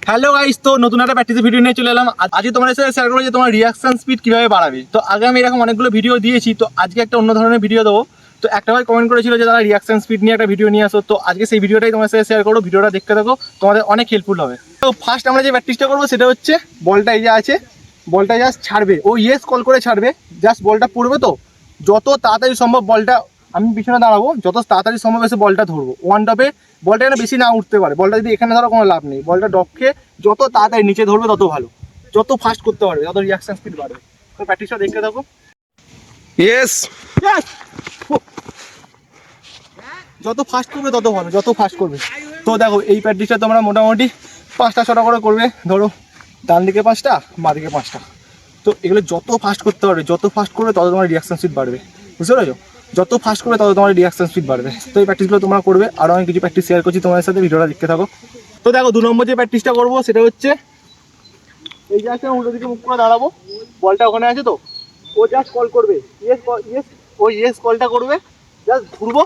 Hello guys, তো নতুন একটা প্র্যাকটিস ভিডিও নিয়ে চলে এলাম। আজকে তোমাদের সাথে শেয়ার করবো যে তোমার রিয়াকশন স্পিড কীভাবে বাড়াবে। তো আগে আমি এরকম অনেকগুলো ভিডিও দিয়েছি, তো আজকে একটা অন্য ধরনের ভিডিও দেবো। তো একটা ভাই কমেন্ট করেছিল যে তারা রিয়াকশন স্পিড নিয়ে একটা ভিডিও নিয়ে আসো, তো আজকে সেই ভিডিওটাই তোমার সাথে শেয়ার করবো। ভিডিওটা দেখতে থাকো, তোমাদের অনেক হেল্পফুল হবে। তো ফার্স্ট আমরা যে প্র্যাকটিসটা করবো সেটা হচ্ছে বলটা এই যে আছে, বলটা জাস্ট ছাড়বে, ও ইয়েস কল করে ছাড়বে। জাস্ট বলটা পড়বে, তো যত তাড়াতাড়ি সম্ভব বলটা, আমি পিছনে দাঁড়াবো, যত তাড়াতাড়ি সম্ভব এসে বলটা ধরবো। ওয়ান ডপে বলটা এখানে বেশি না উঠতে পারে, বলটা যদি এখানে ধরো কোনো লাভ নেই। বলটা ডপকে যত তাড়াতাড়ি নিচে ধরবে তত ভালো, যত ফাস্ট করতে পারবে তত রিয়াকশন স্পিড বাড়বে। তো প্র্যাকটিসটা দেখতে থাকো। ইয়েস, যত ফাস্ট করবে তত ভালো, যত ফাস্ট করবে। তো দেখো এই প্র্যাকটিসটা তোমরা মোটামুটি 5টা-6টা করে করবে। ধরো ডান দিকে 5টা, বাঁ দিকে 5টা। তো এগুলো যত ফাস্ট করতে পারবে, যত ফাস্ট করবে তত তোমার রিয়াকশন স্পিড বাড়বে, বুঝতে পেরেছো? যত ফাস্ট করবে তত তোমার রিয়াকশন স্পিড বাড়বে। তো এই প্র্যাকটিসগুলো তোমরা করবে। আরও আমি কিছু প্র্যাকটিস শেয়ার করছি তোমাদের সাথে, ভিডিওটা দেখতে থাকো। তো দেখো 2 নম্বর যে প্র্যাকটিসটা করবো সেটা হচ্ছে এই যে আছে, উল্টো দিকে মুখ করে দাঁড়াবো, বলটা ওখানে আছে, তো ও জাস্ট কল করবে ইয়েস ইয়েস, ও ইয়েস কলটা করবে, জাস্ট ঘুরবো,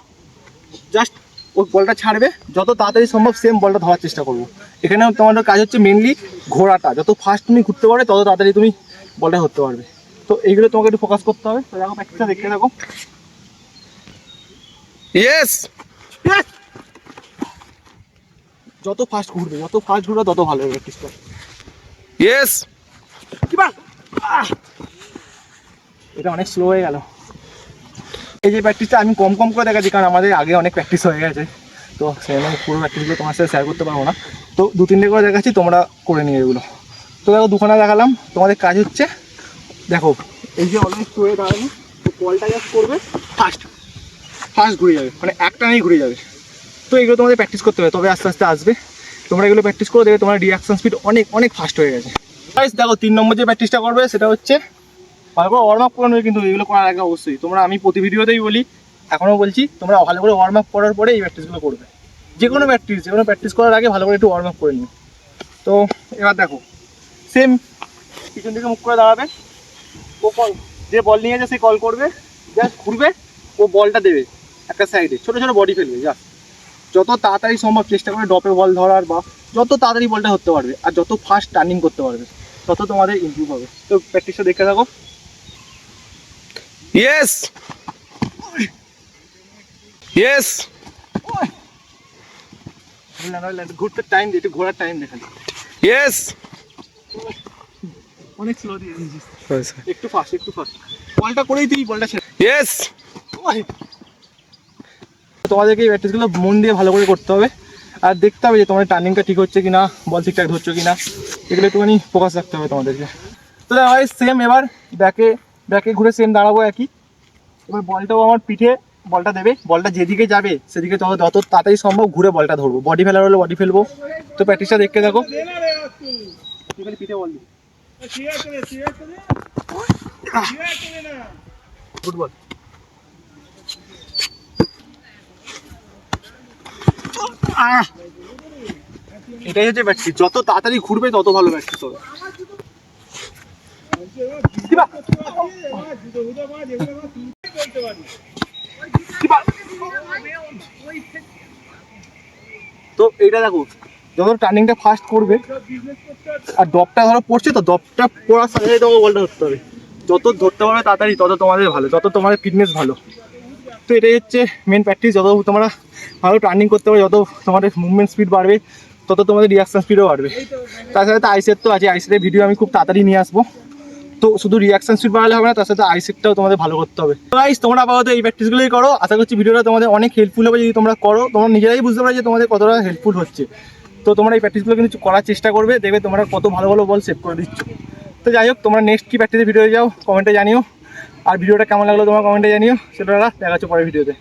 জাস্ট ওই বলটা ছাড়বে, যত তাড়াতাড়ি সম্ভব সেম বলটা ধরার চেষ্টা করবো। এখানে তোমাদের কাজ হচ্ছে মেনলি ঘোরাটা, যত ফাস্ট তুমি ঘুরতে পারবে তত তাড়াতাড়ি তুমি বলটা ধরতে পারবে। তো এইগুলো তোমাকে একটু ফোকাস করতে হবে। তো দেখো প্র্যাকটিসটা দেখতে থাকো। ইয়েস, যত ফাস্ট ঘুরবে, যত ফাস্ট ঘুরবে তত ভালো হবে প্র্যাকটিসটা। ইয়েস। এটা অনেক স্লো হয়ে গেল। এই যে প্র্যাকটিসটা আমি কম কম করে দেখাচ্ছি, কারণ আমাদের আগে অনেক প্র্যাকটিস হয়ে গেছে। তো সেরকম পুরো প্র্যাকটিসগুলো তোমার সাথে শেয়ার করতে পারবো না। তো 2-3টে করে দেখাচ্ছি, তোমরা করে নিয়ে এগুলো। তো দেখো 2খানা দেখালাম। তোমাদের কাজ হচ্ছে দেখো এই যে অলরেডি স্টোরে দাঁড়ানো, তো কলটা জাস্ট করবে, ফাস্ট ফাস্ট ঘুরে যাবে, মানে একটা নেই ঘুরে যাবে। তো এগুলো তোমাদের প্র্যাকটিস করতে হবে, তবে আস্তে আস্তে আসবে। তোমরা এগুলো প্র্যাকটিস করে দেবে, তোমার রিয়াকশন স্পিড অনেক অনেক ফাস্ট হয়ে গেছে। গাইস দেখো 3 নম্বর যে প্র্যাকটিসটা করবে সেটা হচ্ছে ভালো করে ওয়ার্ম আপ করে নেবে। কিন্তু এগুলো করার আগে অবশ্যই তোমরা, আমি প্রতি ভিডিওতেই বলি, এখনও বলছি, তোমরা ভালো করে ওয়ার্ম আপ করার পরে এই প্র্যাকটিসগুলো করবে। যে কোনো প্র্যাকটিস করার আগে ভালো করে একটু ওয়ার্ম আপ করে নিও। তো এবার দেখো সেম পিছন দিকে মুখ করে দাঁড়াবে, ও কল, যে বল নিয়ে যায় সে কল করবে, জাস্ট ঘুরবে, ও বলটা দেবে একটা সাইডে, ছোটো ছোটো বডি ফেলবে। জাস্ট যত তাড়াতাড়ি সম্ভব চেষ্টা করে ডপে বল ধরার, বা যত তাড়াতাড়ি বলটা ধরতে পারবে আর যত ফাস্ট টার্নিং করতে পারবে তত তোমাদের ইমপ্রুভ হবে। তো প্র্যাকটিসটা দেখতে থাকো। Yes, yes. ঘুরতে টাইম দিয়ে, একটু ঘোরার টাইম দেখালি। ইয়েস। অনেক স্লো দিয়ে দিয়েছিস, একটু ফাস্ট, একটু ফাস্ট। বলটা করেই তুই বলটা ছেড়ে। ইয়েস। তোমাদেরকে এই প্র্যাকটিসগুলো মন দিয়ে ভালো করে করতে হবে, আর দেখতে হবে যে তোমার টার্নিংটা ঠিক হচ্ছে কিনা, বল ঠিকঠাক ধরছো কিনা, এগুলো একটুখানি ফোকাস রাখতে হবে তোমাদেরকে। তো দেখো ভাই সেম, এবার ব্যাকে ঘুরে সেম দাঁড়াবো একই। এবার বলটাও আমার পিঠে বলটা দেবে, বলটা যেদিকে যাবে সেদিকে যত তাড়াতাড়ি সম্ভব ঘুরে বলটা ধরবো। বডি ফেলার হলে বডি ফেলবো। তো প্র্যাকটিসটা দেখতে থাকো। পিঠে বল দিই, ফুটবল। এটাই হচ্ছে প্র্যাকটিস, যত তাড়াতাড়ি ঘুরবে তত ভালো প্র্যাকটিস হবে। তো এইটা দেখো, যত টার্নিংটা ফাস্ট করবে আর ডপটা ধরো পড়ছে, তো ডপটা পড়ার সাথে সাথে তোমাকে বলটা ধরতে হবে। যত ধরতে পারবে তাড়াতাড়ি তত তোমাদের ভালো, যত তোমাদের ফিটনেস ভালো। তো এটাই হচ্ছে মেন প্র্যাকটিস। যত তোমরা ভালো টার্নিং করতে পারবে, যত তোমাদের মুভমেন্ট স্পিড বাড়বে, তত তোমাদের রিয়াকশন স্পিডও বাড়বে। তার সাথে আইসেট তো আছে, আইসেটের ভিডিও আমি খুব তাড়াতাড়ি নিয়ে আসবো। তো শুধু রিয়াকশন স্পিড বাড়ালে হবে না, তার সাথে আইসেটটাও তোমাদের ভালো করতে হবে। তো গাইস তোমরা আপাতত এই প্র্যাকটিসগুলোই করো। আশা করছি ভিডিওটা তোমাদের অনেক হেল্পফুল হবে। যদি তোমরা করো, তোমরা নিজেরাই বুঝতে পারো যে তোমাদের কতটা হেল্পফুল হচ্ছে। তো তোমরা এই প্র্যাকটিসগুলো কিন্তু করার চেষ্টা করবে, দেখবে তোমরা কত ভালো ভালো বল সেভ করে দিচ্ছ। তো যাই হোক, তোমরা নেক্সট কি প্র্যাকটিসের ভিডিও যাও কমেন্টে জানিও, আর ভিডিওটা কেমন লাগলো তোমরা কমেন্টে জানিও। সেটা দেখা হচ্ছে পরের ভিডিওতে।